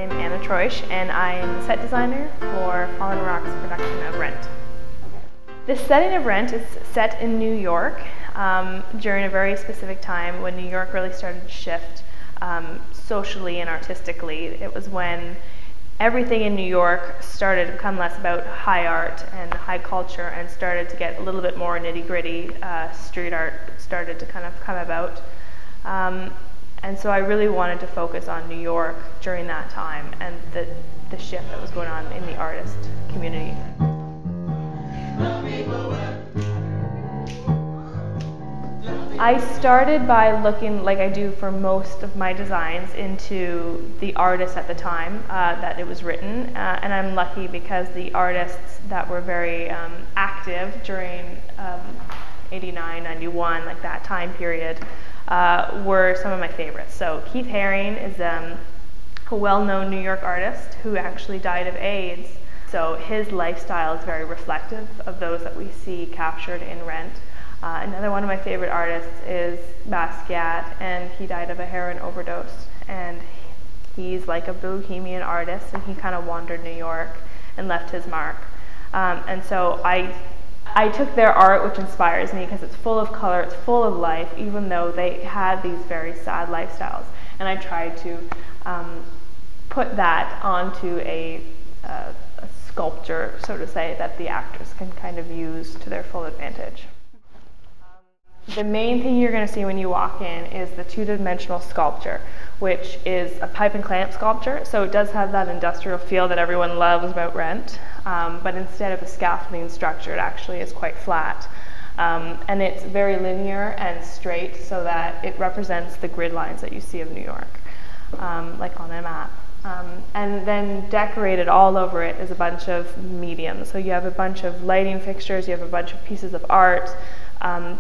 I'm Anna Treusch, and I am the set designer for Fallen Rock's production of Rent. This setting of Rent is set in New York during a very specific time when New York really started to shift socially and artistically. It was when everything in New York started to become less about high art and high culture and started to get a little bit more nitty-gritty. Street art started to kind of come about. And so I really wanted to focus on New York during that time and the shift that was going on in the artist community. I started by looking, like I do for most of my designs, into the artists at the time that it was written, and I'm lucky because the artists that were very active during 89, 91, like that time period, were some of my favorites. So Keith Haring is a well-known New York artist who actually died of AIDS. So his lifestyle is very reflective of those that we see captured in Rent. Another one of my favorite artists is Basquiat, and he died of a heroin overdose. And he's like a bohemian artist, and he kind of wandered New York and left his mark. And so I took their art, which inspires me because it's full of color, it's full of life, even though they had these very sad lifestyles. And I tried to put that onto a sculpture, so to say, that the actors can kind of use to their full advantage. The main thing you're going to see when you walk in is the two-dimensional sculpture, which is a pipe and clamp sculpture. So it does have that industrial feel that everyone loves about Rent, but instead of a scaffolding structure, it actually is quite flat. And it's very linear and straight so that it represents the grid lines that you see of New York, like on a map. And then decorated all over it is a bunch of mediums. So you have a bunch of lighting fixtures, you have a bunch of pieces of art,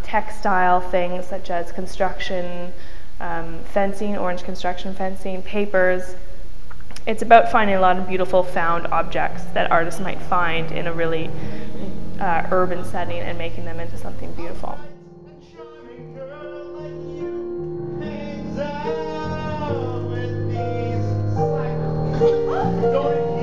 textile things such as construction fencing, orange construction fencing, papers. It's about finding a lot of beautiful found objects that artists might find in a really urban setting and making them into something beautiful. Don't